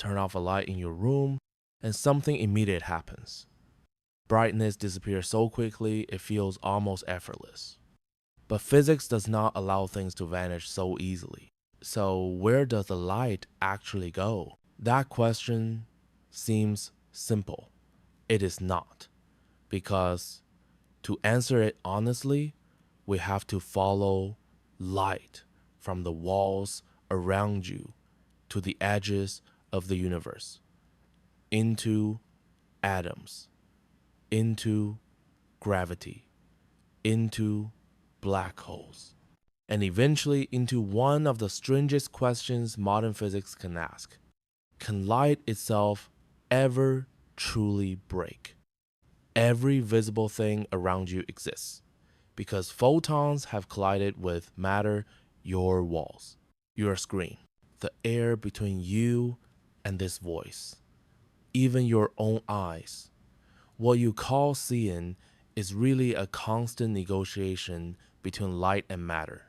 turn off a light in your room, and something immediate happens. Brightness disappears so quickly it feels almost effortless. But physics does not allow things to vanish so easily. So where does the light actually go? That question seems simple. It is not. Because to answer it honestly, we have to follow light from the walls around you to the edges of the universe, into atoms, into gravity, into black holes, and eventually into one of the strangest questions modern physics can ask. Can light itself ever truly break? Every visible thing around you exists because photons have collided with matter, your walls, your screen, the air between you and this voice, even your own eyes. What you call seeing is really a constant negotiation between light and matter.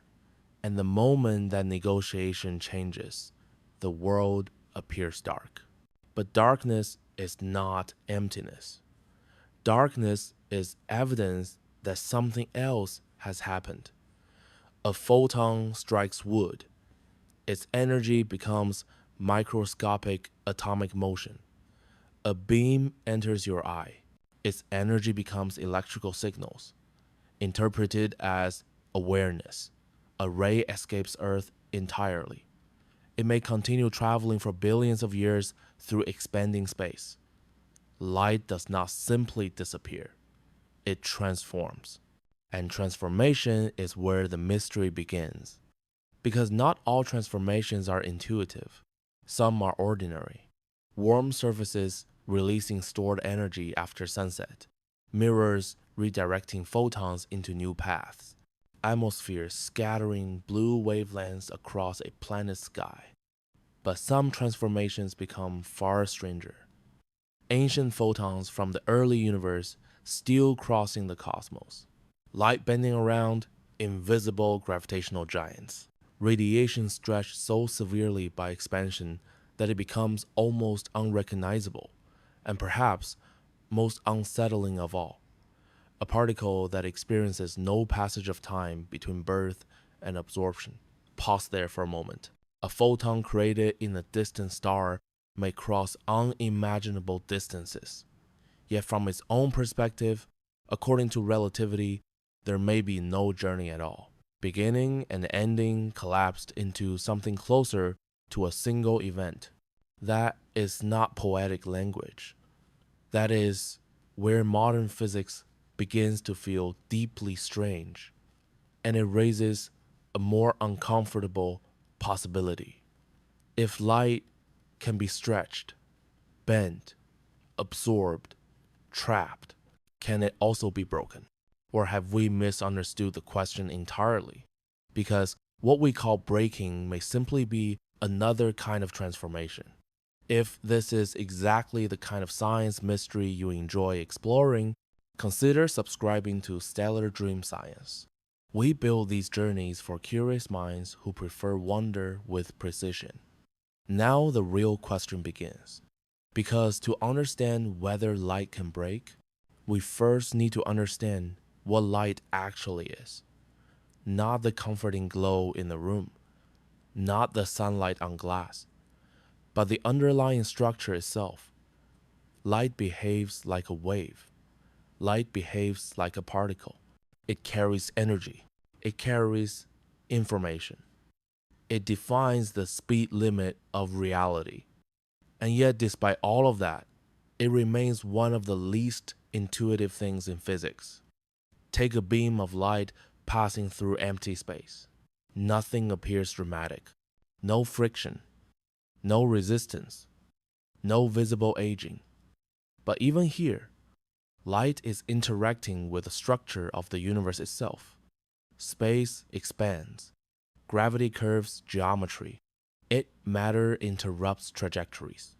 And the moment that negotiation changes, the world appears dark. But darkness is not emptiness. Darkness is evidence that something else has happened. A photon strikes wood. Its energy becomes microscopic atomic motion. A beam enters your eye. Its energy becomes electrical signals, interpreted as awareness. A ray escapes Earth entirely. It may continue traveling for billions of years through expanding space. Light does not simply disappear, it transforms. And transformation is where the mystery begins. Because not all transformations are intuitive, some are ordinary. Warm surfaces releasing stored energy after sunset, mirrors redirecting photons into new paths, atmospheres scattering blue wavelengths across a planet's sky. But some transformations become far stranger. Ancient photons from the early universe still crossing the cosmos. Light bending around invisible gravitational giants. Radiation stretched so severely by expansion that it becomes almost unrecognizable, and perhaps most unsettling of all, a particle that experiences no passage of time between birth and absorption. Pause there for a moment. A photon created in a distant star may cross unimaginable distances. Yet from its own perspective, according to relativity, there may be no journey at all. Beginning and ending collapsed into something closer to a single event. That is not poetic language. That is where modern physics begins to feel deeply strange, and it raises a more uncomfortable possibility. If light can be stretched, bent, absorbed, trapped, can it also be broken? Or have we misunderstood the question entirely? Because what we call breaking may simply be another kind of transformation. If this is exactly the kind of science mystery you enjoy exploring, consider subscribing to Stellar Dream Science. We build these journeys for curious minds who prefer wonder with precision. Now the real question begins. Because to understand whether light can break, we first need to understand what light actually is. Not the comforting glow in the room, not the sunlight on glass, but the underlying structure itself. Light behaves like a wave. Light behaves like a particle. It carries energy. It carries information. It defines the speed limit of reality. And yet, despite all of that, it remains one of the least intuitive things in physics. Take a beam of light passing through empty space. Nothing appears dramatic. No friction. No resistance. No visible aging. But even here, light is interacting with the structure of the universe itself. Space expands. Gravity curves geometry. Matter interrupts trajectories.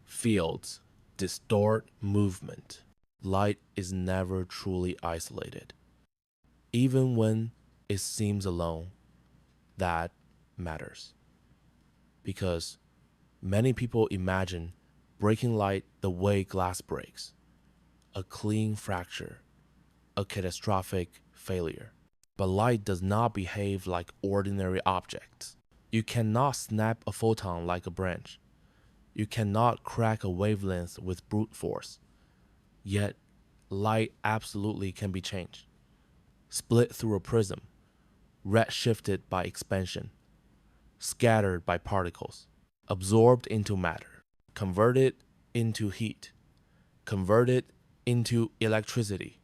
Fields distort movement. Light is never truly isolated. Even when it seems alone, that matters. Because Many people imagine breaking light the way glass breaks, a clean fracture, a catastrophic failure. But light does not behave like ordinary objects. You cannot snap a photon like a branch. You cannot crack a wavelength with brute force. Yet, light absolutely can be changed. Split through a prism, redshifted by expansion, scattered by particles, absorbed into matter, converted into heat, converted into electricity,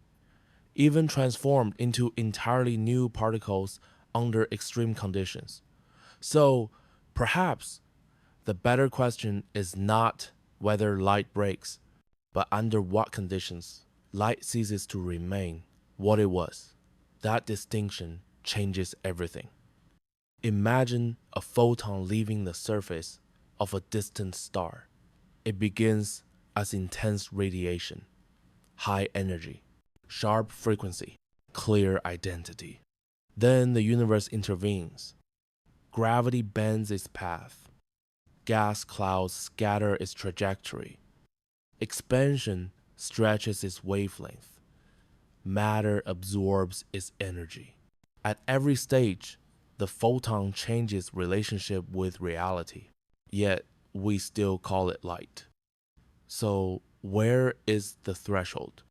even transformed into entirely new particles under extreme conditions. So, perhaps the better question is not whether light breaks, but under what conditions light ceases to remain what it was. That distinction changes everything. Imagine a photon leaving the surface of a distant star. It begins as intense radiation, high energy, sharp frequency, clear identity. Then the universe intervenes. Gravity bends its path. Gas clouds scatter its trajectory. Expansion stretches its wavelength. Matter absorbs its energy. At every stage, the photon changes relationship with reality, yet we still call it light. So, where is the threshold?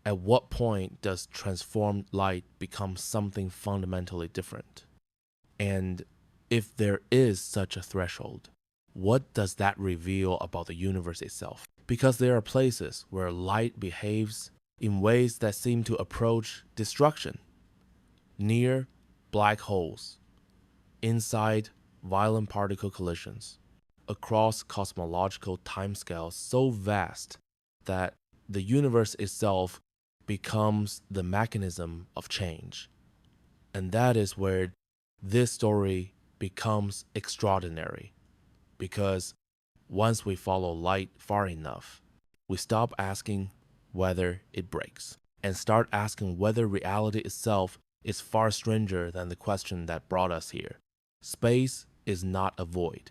At what point does transformed light become something fundamentally different? And if there is such a threshold, what does that reveal about the universe itself? Because there are places where light behaves in ways that seem to approach destruction. Near black holes, inside violent particle collisions, across cosmological timescales so vast that the universe itself becomes the mechanism of change. And that is where this story becomes extraordinary, because once we follow light far enough, we stop asking whether it breaks and start asking whether reality itself is far stranger than the question that brought us here. Space is not a void.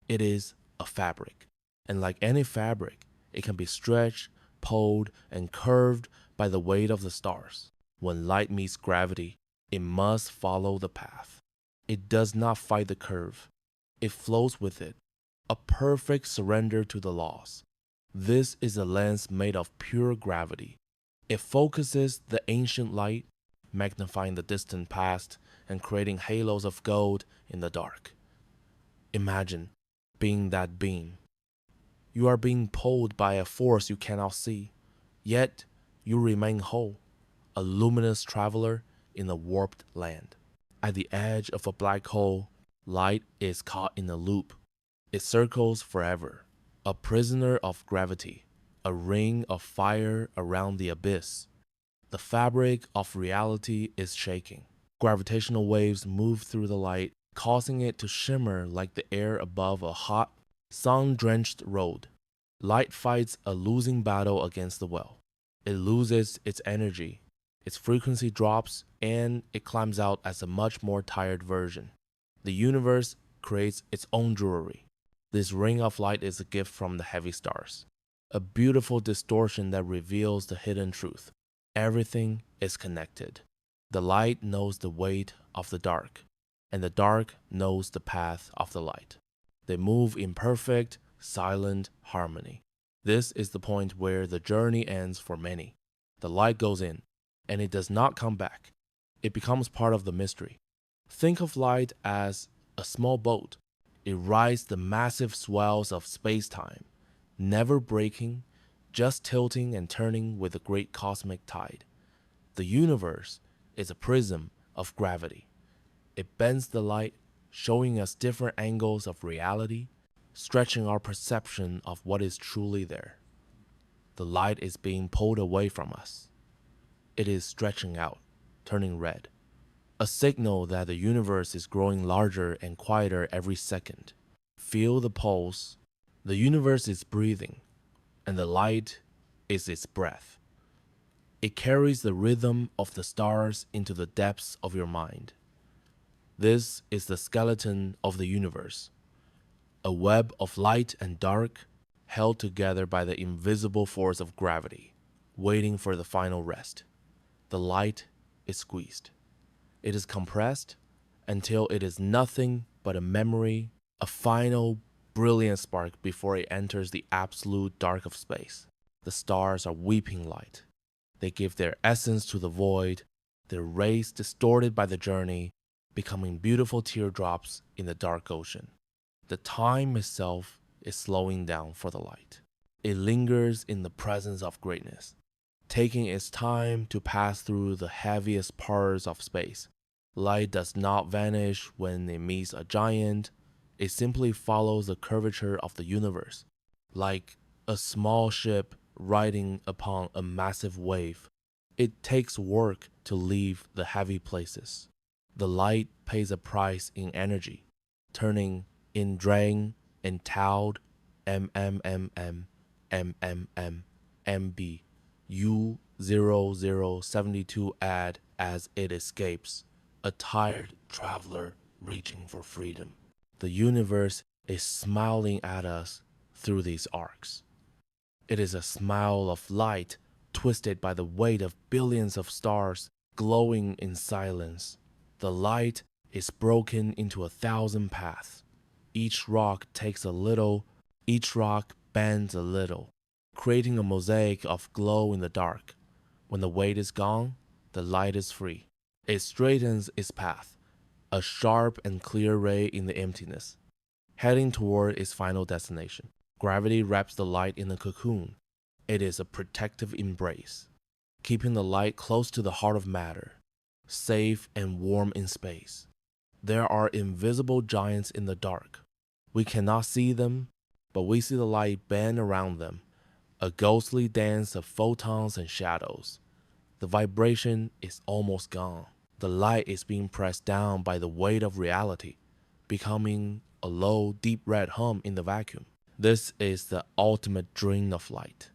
It is a fabric. And like any fabric, it can be stretched, pulled, and curved by the weight of the stars. When light meets gravity, it must follow the path. It does not fight the curve. It flows with it, a perfect surrender to the laws. This is a lens made of pure gravity. It focuses the ancient light, magnifying the distant past and creating halos of gold in the dark. Imagine being that beam. You are being pulled by a force you cannot see, yet you remain whole, a luminous traveler in a warped land. At the edge of a black hole, light is caught in a loop. It circles forever, a prisoner of gravity, a ring of fire around the abyss. The fabric of reality is shaking. Gravitational waves move through the light, causing it to shimmer like the air above a hot, sun-drenched road. Light fights a losing battle against the well. It loses its energy, its frequency drops, and it climbs out as a much more tired version. The universe creates its own jewelry. This ring of light is a gift from the heavy stars, a beautiful distortion that reveals the hidden truth. Everything is connected. The light knows the weight of the dark, and the dark knows the path of the light. They move in perfect, silent harmony. This is the point where the journey ends for many. The light goes in, and it does not come back. It becomes part of the mystery. Think of light as a small boat. It rides the massive swells of space-time, never breaking, just tilting and turning with the great cosmic tide. The universe is a prism of gravity. It bends the light, showing us different angles of reality, stretching our perception of what is truly there. The light is being pulled away from us. It is stretching out, turning red, a signal that the universe is growing larger and quieter every second. Feel the pulse. The universe is breathing, and the light is its breath. It carries the rhythm of the stars into the depths of your mind. This is the skeleton of the universe. a web of light and dark held together by the invisible force of gravity, waiting for the final rest. The light is squeezed. It is compressed until it is nothing but a memory, a final brilliant spark before it enters the absolute dark of space. The stars are weeping light. They give their essence to the void, their rays distorted by the journey, becoming beautiful teardrops in the dark ocean. The time itself is slowing down for the light. It lingers in the presence of greatness, taking its time to pass through the heaviest parts of space. Light does not vanish when it meets a giant, it simply follows the curvature of the universe. Like a small ship riding upon a massive wave, it takes work to leave the heavy places. The light pays a price in energy, turning Indrang, Entowed, MMMM, MMM, MB, U0072 add as it escapes, a tired traveler reaching for freedom. The universe is smiling at us through these arcs. It is a smile of light twisted by the weight of billions of stars glowing in silence. The light is broken into 1,000 paths. Each rock takes a little, each rock bends a little, creating a mosaic of glow in the dark. When the weight is gone, the light is free. It straightens its path, a sharp and clear ray in the emptiness, heading toward its final destination. Gravity wraps the light in a cocoon. It is a protective embrace, keeping the light close to the heart of matter, safe and warm in space. There are invisible giants in the dark. We cannot see them, but we see the light bend around them, a ghostly dance of photons and shadows. The vibration is almost gone. The light is being pressed down by the weight of reality, becoming a low, deep red hum in the vacuum. This is the ultimate dream of light,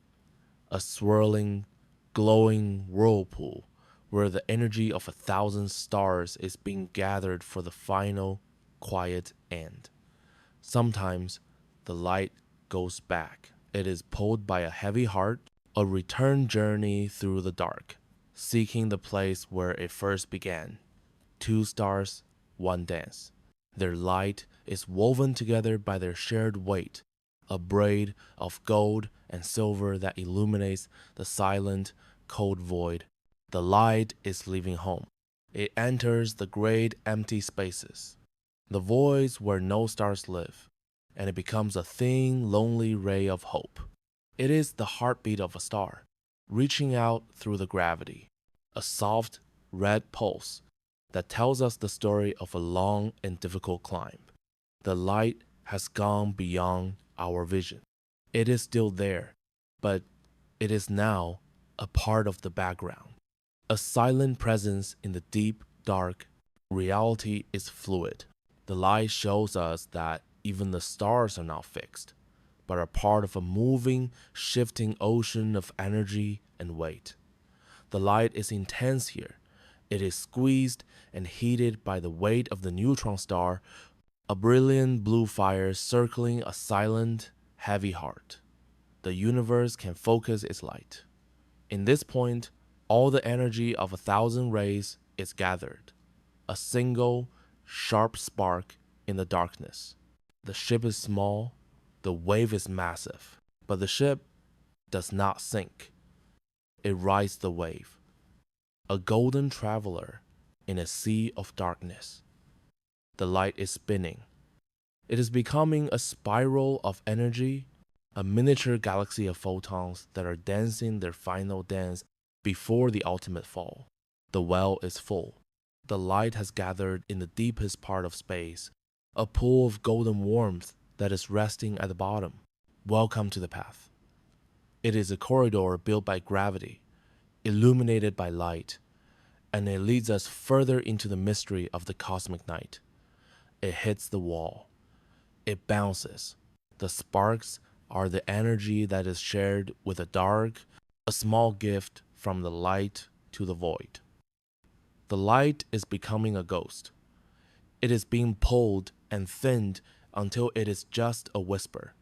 a swirling, glowing whirlpool where the energy of 1,000 stars is being gathered for the final, quiet end. Sometimes the light goes back. It is pulled by a heavy heart, a return journey through the dark, seeking the place where it first began. 2 stars, 1 dance. Their light is woven together by their shared weight, a braid of gold and silver that illuminates the silent, cold void. The light is leaving home. It enters the great empty spaces, the voids where no stars live, and it becomes a thin, lonely ray of hope. It is the heartbeat of a star, reaching out through the gravity, a soft, red pulse that tells us the story of a long and difficult climb. The light has gone beyond our vision. It is still there, but it is now a part of the background. A silent presence in the deep, dark. Reality is fluid. The light shows us that even the stars are not fixed, but are part of a moving, shifting ocean of energy and weight. The light is intense here. It is squeezed and heated by the weight of the neutron star, a brilliant blue fire circling a silent, heavy heart. The universe can focus its light. In this point, all the energy of 1,000 rays is gathered, a single, sharp spark in the darkness. The ship is small, the wave is massive, but the ship does not sink. It rides the wave, a golden traveler in a sea of darkness. The light is spinning. It is becoming a spiral of energy, a miniature galaxy of photons that are dancing their final dance before the ultimate fall. The well is full. The light has gathered in the deepest part of space, a pool of golden warmth that is resting at the bottom. Welcome to the path. It is a corridor built by gravity, illuminated by light, and it leads us further into the mystery of the cosmic night. It hits the wall. It bounces. The sparks are the energy that is shared with the dark, a small gift from the light to the void. The light is becoming a ghost. It is being pulled and thinned until it is just a whisper,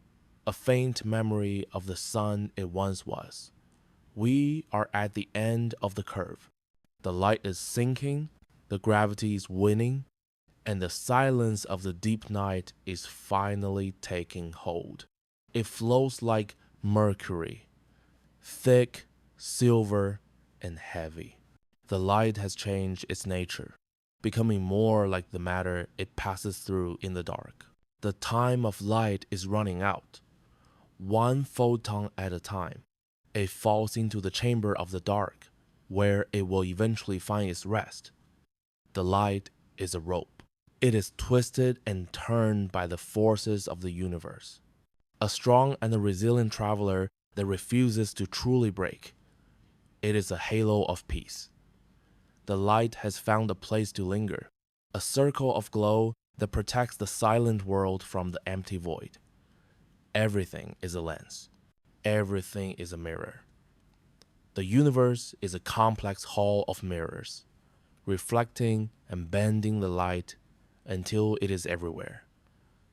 a faint memory of the sun it once was. We are at the end of the curve. The light is sinking, the gravity is winning, and the silence of the deep night is finally taking hold. It flows like mercury, thick, silver, and heavy. The light has changed its nature, becoming more like the matter it passes through in the dark. The time of light is running out. One photon at a time, it falls into the chamber of the dark, where it will eventually find its rest. The light is a rope. It is twisted and turned by the forces of the universe. A strong and a resilient traveler that refuses to truly break. It is a halo of peace. The light has found a place to linger, a circle of glow that protects the silent world from the empty void. Everything is a lens. Everything is a mirror. The universe is a complex hall of mirrors, reflecting and bending the light until it is everywhere.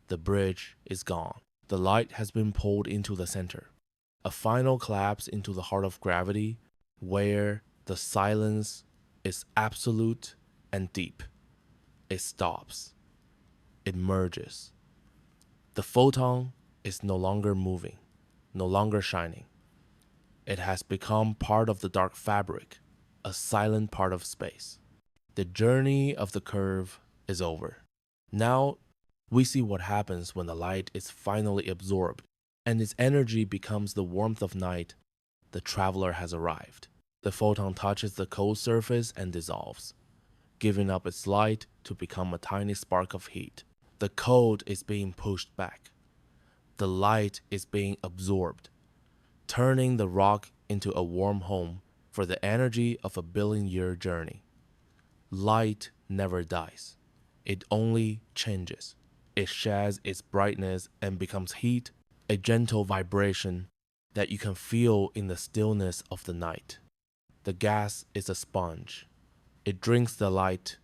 The bridge is gone. The light has been pulled into the center. A final collapse into the heart of gravity, where the silence is absolute and deep. It stops. It merges. The photon is no longer moving, no longer shining. It has become part of the dark fabric, a silent part of space. The journey of the curve is over. Now we see what happens when the light is finally absorbed and its energy becomes the warmth of night. The traveler has arrived. The photon touches the cold surface and dissolves, giving up its light to become a tiny spark of heat. The cold is being pushed back. The light is being absorbed, turning the rock into a warm home for the energy of a billion-year journey. Light never dies. It only changes. It sheds its brightness and becomes heat, a gentle vibration that you can feel in the stillness of the night. The gas is a sponge. It drinks the light,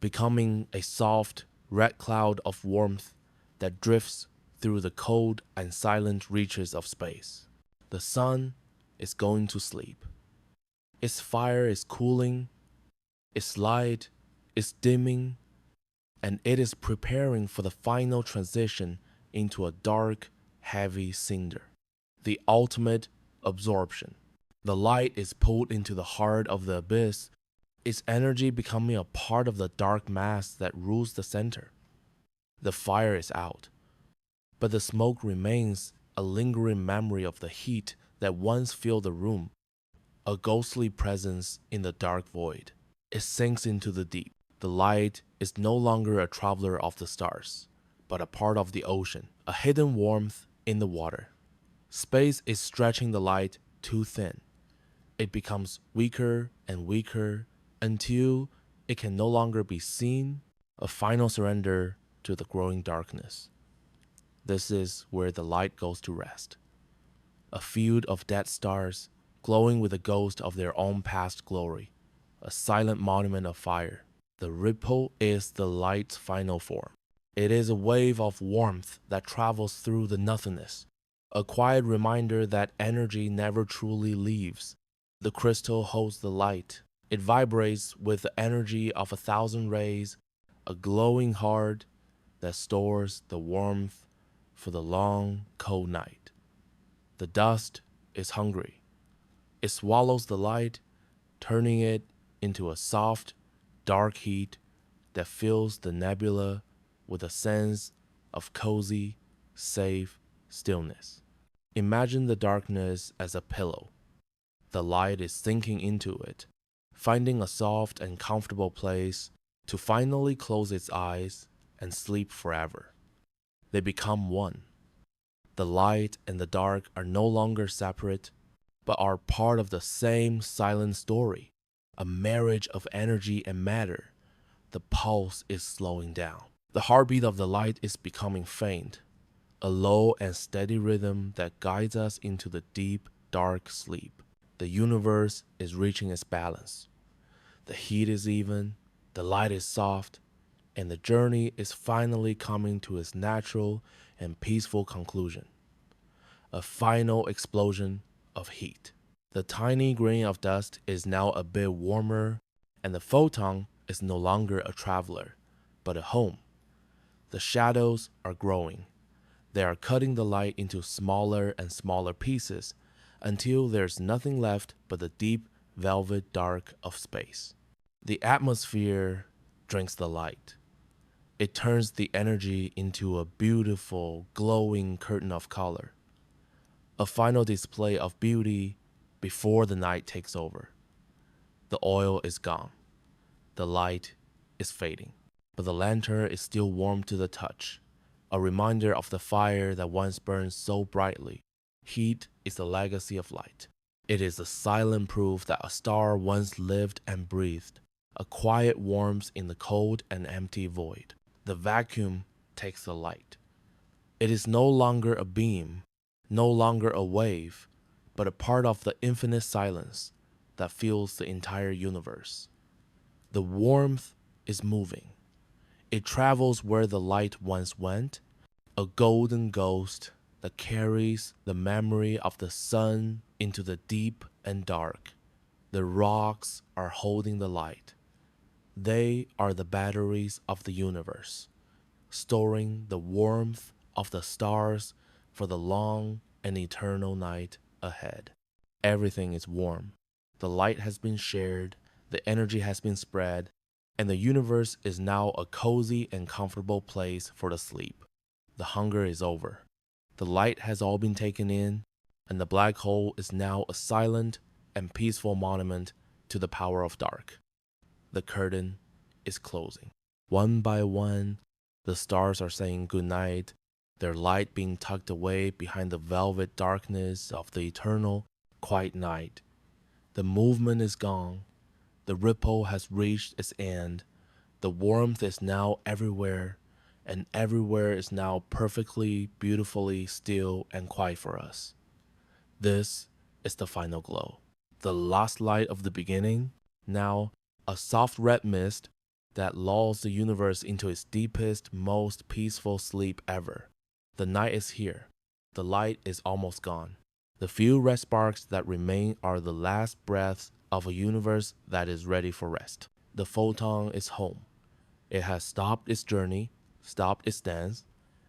becoming a soft, red cloud of warmth that drifts through the cold and silent reaches of space. The sun is going to sleep. Its fire is cooling, its light is dimming, and it is preparing for the final transition into a dark, heavy cinder. The ultimate absorption. The light is pulled into the heart of the abyss, its energy becoming a part of the dark mass that rules the center. The fire is out, but the smoke remains, a lingering memory of the heat that once filled the room, a ghostly presence in the dark void. It sinks into the deep. The light is no longer a traveler of the stars, but a part of the ocean, a hidden warmth in the water. Space is stretching the light too thin. It becomes weaker and weaker until it can no longer be seen, a final surrender to the growing darkness. This is where the light goes to rest. A field of dead stars, glowing with the ghost of their own past glory, a silent monument of fire. The ripple is the light's final form. It is a wave of warmth that travels through the nothingness, a quiet reminder that energy never truly leaves. The crystal holds the light. It vibrates with the energy of 1,000 rays, a glowing heart that stores the warmth for the long, cold night. The dust is hungry. It swallows the light, turning it into a soft, dark heat that fills the nebula with a sense of cozy, safe stillness. Imagine the darkness as a pillow. The light is sinking into it, finding a soft and comfortable place to finally close its eyes and sleep forever. They become one. The light and the dark are no longer separate, but are part of the same silent story, a marriage of energy and matter. The pulse is slowing down. The heartbeat of the light is becoming faint, a low and steady rhythm that guides us into the deep, dark sleep. The universe is reaching its balance. The heat is even, the light is soft, and the journey is finally coming to its natural and peaceful conclusion. A final explosion of heat. The tiny grain of dust is now a bit warmer, and the photon is no longer a traveler, but a home. The shadows are growing. They are cutting the light into smaller and smaller pieces until there's nothing left but the deep velvet dark of space. The atmosphere drinks the light. It turns the energy into a beautiful, glowing curtain of color. A final display of beauty before the night takes over. The oil is gone. The light is fading. But the lantern is still warm to the touch, a reminder of the fire that once burned so brightly. Heat is the legacy of light. It is the silent proof that a star once lived and breathed, a quiet warmth in the cold and empty void. The vacuum takes the light. It is no longer a beam, no longer a wave, but a part of the infinite silence that fills the entire universe. The warmth is moving. It travels where the light once went, a golden ghost that carries the memory of the sun into the deep and dark. The rocks are holding the light. They are the batteries of the universe, storing the warmth of the stars for the long and eternal night ahead. Everything is warm. The light has been shared, the energy has been spread, and the universe is now a cozy and comfortable place for the sleep. The hunger is over. The light has all been taken in, and the black hole is now a silent and peaceful monument to the power of dark. The curtain is closing. One by one, the stars are saying goodnight, their light being tucked away behind the velvet darkness of the eternal, quiet night. The movement is gone. The ripple has reached its end. The warmth is now everywhere, and everywhere is now perfectly, beautifully still and quiet for us. This is the final glow. The last light of the beginning, now a soft red mist that lulls the universe into its deepest, most peaceful sleep ever. The night is here. The light is almost gone. The few red sparks that remain are the last breaths of a universe that is ready for rest. The photon is home. It has stopped its journey, stopped its dance,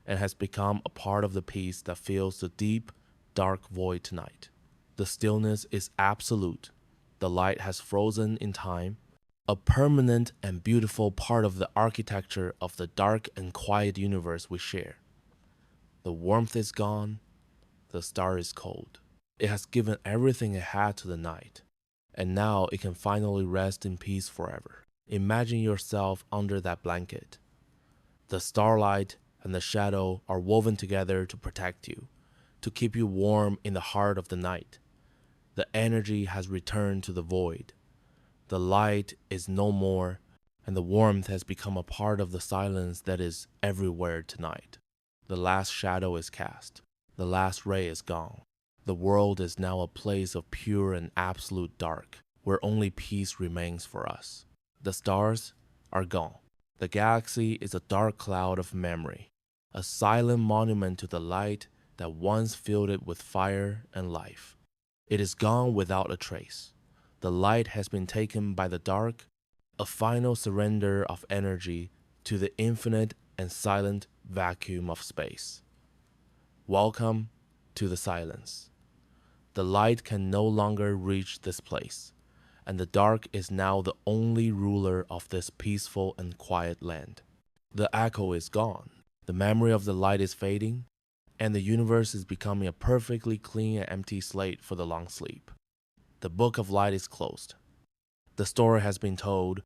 and has become a part of the peace that fills the deep, dark void tonight. The stillness is absolute. The light has frozen in time, a permanent and beautiful part of the architecture of the dark and quiet universe we share. The warmth is gone. The star is cold. It has given everything it had to the night, and now it can finally rest in peace forever. Imagine yourself under that blanket. The starlight and the shadow are woven together to protect you, to keep you warm in the heart of the night. The energy has returned to the void. The light is no more, and the warmth has become a part of the silence that is everywhere tonight. The last shadow is cast. The last ray is gone. The world is now a place of pure and absolute dark, where only peace remains for us. The stars are gone. The galaxy is a dark cloud of memory, a silent monument to the light that once filled it with fire and life. It is gone without a trace. The light has been taken by the dark, a final surrender of energy to the infinite and silent vacuum of space. Welcome to the silence. The light can no longer reach this place, and the dark is now the only ruler of this peaceful and quiet land. The echo is gone. The memory of the light is fading, and the universe is becoming a perfectly clean and empty slate for the long sleep. The book of light is closed. The story has been told,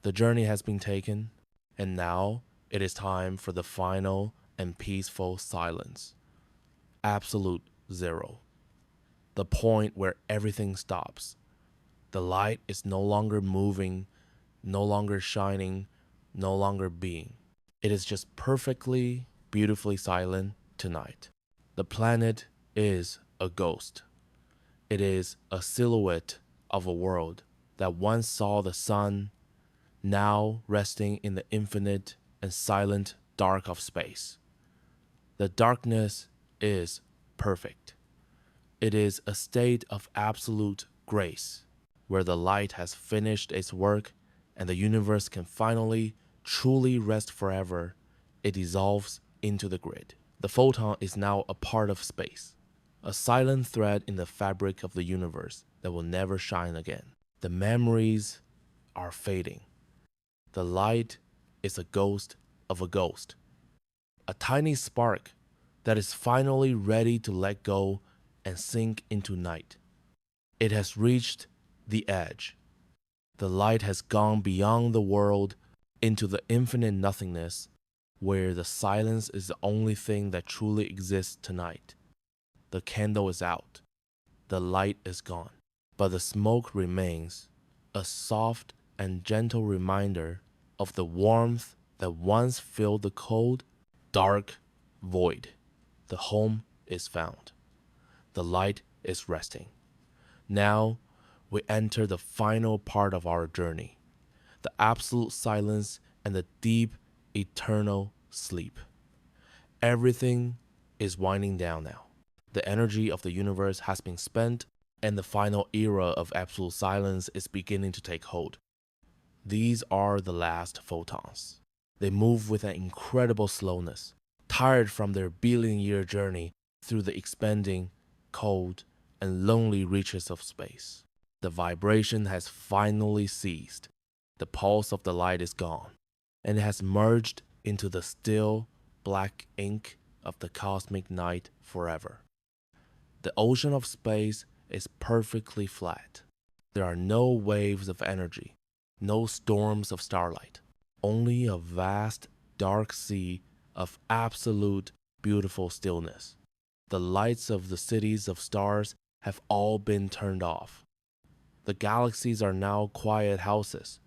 the journey has been taken, and now it is time for the final and peaceful silence. Absolute zero. The point where everything stops. The light is no longer moving, no longer shining, no longer being. It is just perfectly, beautifully silent tonight. The planet is a ghost. It is a silhouette of a world that once saw the sun, now resting in the infinite and silent dark of space. The darkness is perfect. It is a state of absolute grace, where the light has finished its work and the universe can finally, truly rest forever. It dissolves into the grid. The photon is now a part of space, a silent thread in the fabric of the universe that will never shine again. The memories are fading. The light is a ghost of a ghost, a tiny spark that is finally ready to let go and sink into night. It has reached the edge. The light has gone beyond the world into the infinite nothingness, where the silence is the only thing that truly exists tonight. The candle is out. The light is gone. But the smoke remains, a soft and gentle reminder of the warmth that once filled the cold, dark void. The home is found. The light is resting. Now we enter the final part of our journey, the absolute silence and the deep, eternal sleep. Everything is winding down now. The energy of the universe has been spent, and the final era of absolute silence is beginning to take hold. These are the last photons. They move with an incredible slowness, tired from their billion-year journey through the expanding, cold, and lonely reaches of space. The vibration has finally ceased. The pulse of the light is gone, and it has merged into the still, black ink of the cosmic night forever. The ocean of space is perfectly flat. There are no waves of energy, no storms of starlight, only a vast, dark sea of absolute, beautiful stillness. The lights of the cities of stars have all been turned off. The galaxies are now quiet houses,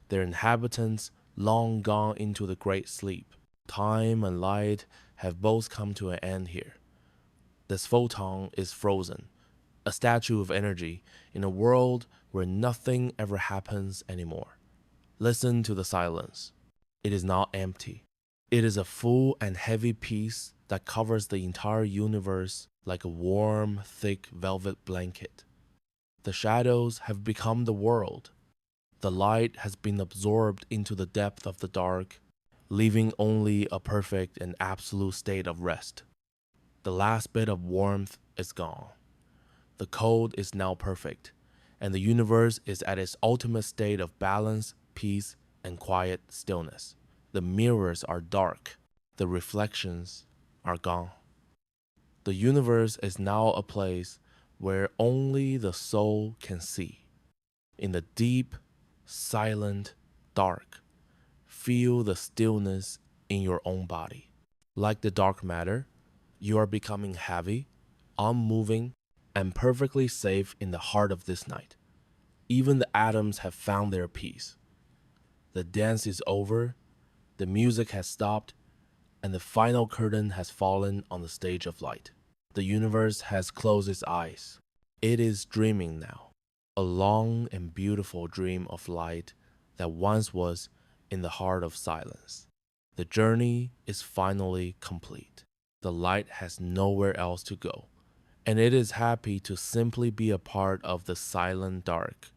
their inhabitants long gone into the great sleep. Time and light have both come to an end here. This photon is frozen, a statue of energy in a world where nothing ever happens anymore. Listen to the silence. It is not empty. It is a full and heavy peace that covers the entire universe like a warm, thick velvet blanket. The shadows have become the world. The light has been absorbed into the depth of the dark, leaving only a perfect and absolute state of rest. The last bit of warmth is gone. The cold is now perfect, and the universe is at its ultimate state of balance, peace, and quiet stillness. The mirrors are dark. The reflections are gone. The universe is now a place where only the soul can see. In the deep, silent, dark, feel the stillness in your own body. Like the dark matter, you are becoming heavy, unmoving, and perfectly safe in the heart of this night. Even the atoms have found their peace. The dance is over, the music has stopped, and the final curtain has fallen on the stage of light. The universe has closed its eyes. It is dreaming now, a long and beautiful dream of light that once was in the heart of silence. The journey is finally complete. The light has nowhere else to go, and it is happy to simply be a part of the silent dark.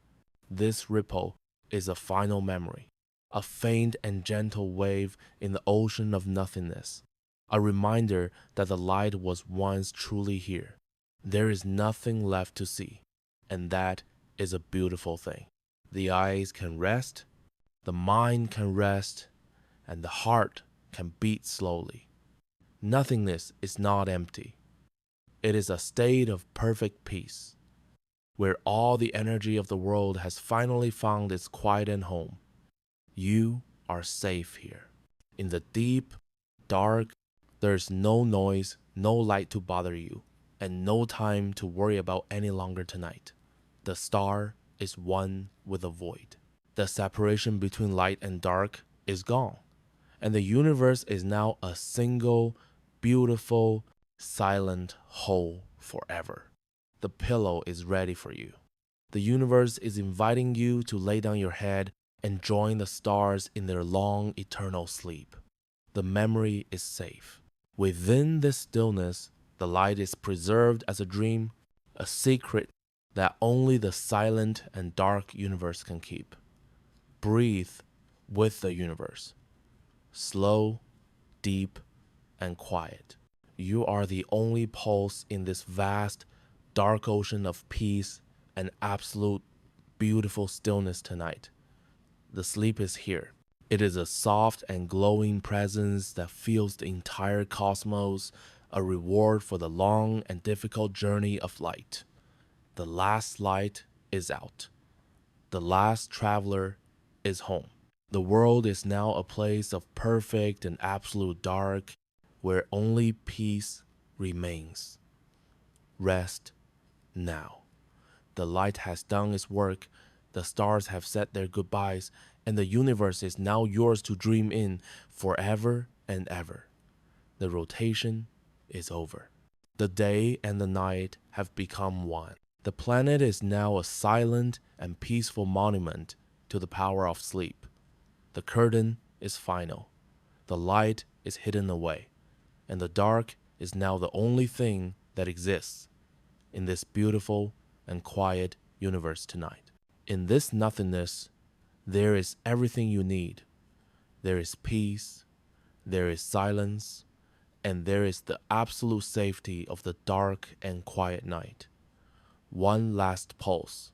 This ripple is a final memory, a faint and gentle wave in the ocean of nothingness, a reminder that the light was once truly here. There is nothing left to see, and that is a beautiful thing. The eyes can rest, the mind can rest, and the heart can beat slowly. Nothingness is not empty. It is a state of perfect peace, where all the energy of the world has finally found its quiet and home. You are safe here. In the deep, dark, there is no noise, no light to bother you, and no time to worry about any longer tonight. The star is one with the void. The separation between light and dark is gone, and the universe is now a single, beautiful, silent whole forever. The pillow is ready for you. The universe is inviting you to lay down your head and join the stars in their long, eternal sleep. the memory is safe. Within this stillness, the light is preserved as a dream, a secret that only the silent and dark universe can keep. Breathe with the universe. Slow, deep, and quiet. You are the only pulse in this vast, dark ocean of peace and absolute beautiful stillness tonight. The sleep is here. It is a soft and glowing presence that fills the entire cosmos, a reward for the long and difficult journey of light. The last light is out. The last traveler is home. The world is now a place of perfect and absolute dark, where only peace remains. Rest now. The light has done its work, the stars have said their goodbyes, and the universe is now yours to dream in forever and ever. The rotation is over. The day and the night have become one. The planet is now a silent and peaceful monument to the power of sleep. The curtain is final. The light is hidden away, and the dark is now the only thing that exists in this beautiful and quiet universe tonight. In this nothingness, there is everything you need. There is peace, there is silence, and there is the absolute safety of the dark and quiet night. One last pulse,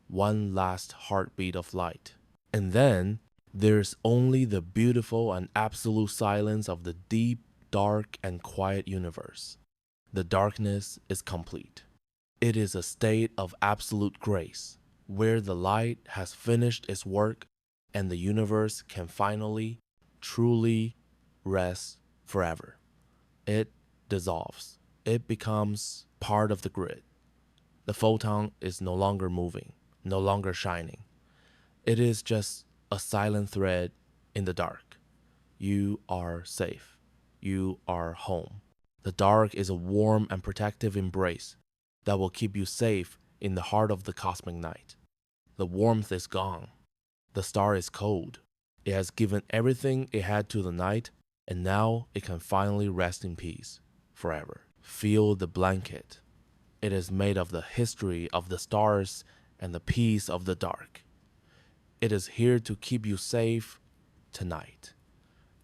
one last heartbeat of light. And then there's only the beautiful and absolute silence of the deep, dark, and quiet universe. The darkness is complete. It is a state of absolute grace, where the light has finished its work and the universe can finally, truly rest forever. It dissolves. It becomes part of the grid. The photon is no longer moving, no longer shining. It is just a silent thread in the dark. You are safe. You are home. The dark is a warm and protective embrace that will keep you safe in the heart of the cosmic night. The warmth is gone. The star is cold. It has given everything it had to the night, and now it can finally rest in peace forever. Feel the blanket. It is made of the history of the stars and the peace of the dark. It is here to keep you safe tonight.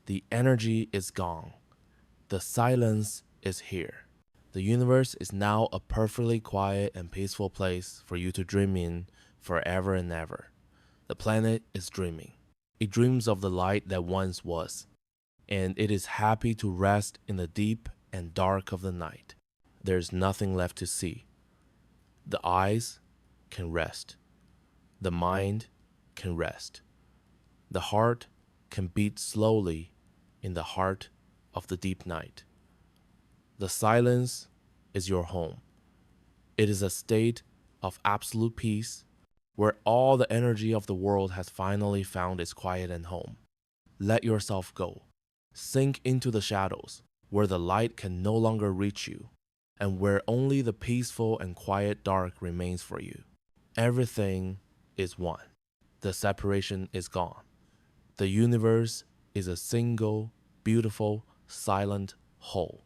The energy is gone. The silence is here. The universe is now a perfectly quiet and peaceful place for you to dream in forever and ever. The planet is dreaming. It dreams of the light that once was, and it is happy to rest in the deep and dark of the night. There is nothing left to see. The eyes can rest. The mind can rest. The heart can beat slowly in the heart of the deep night. The silence is your home. It is a state of absolute peace where all the energy of the world has finally found its quiet and home. Let yourself go. Sink into the shadows where the light can no longer reach you and where only the peaceful and quiet dark remains for you. Everything is one. The separation is gone. The universe is a single, beautiful, silent whole.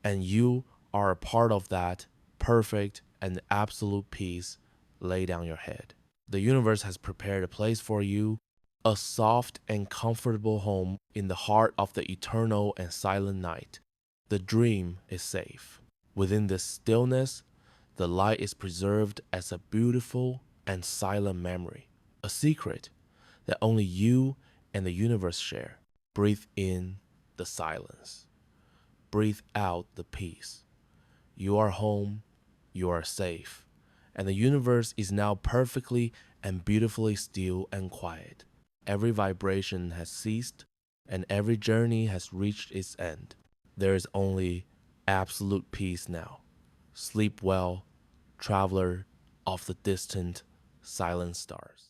And you are a part of that perfect and absolute peace. Lay down your head. The universe has prepared a place for you, a soft and comfortable home in the heart of the eternal and silent night. The dream is safe. Within this stillness, the light is preserved as a beautiful and silent memory, a secret that only you and the universe share. Breathe in the silence. Breathe out the peace. You are home, you are safe, and the universe is now perfectly and beautifully still and quiet. Every vibration has ceased, and every journey has reached its end. There is only absolute peace now. Sleep well, traveler of the distant, silent stars.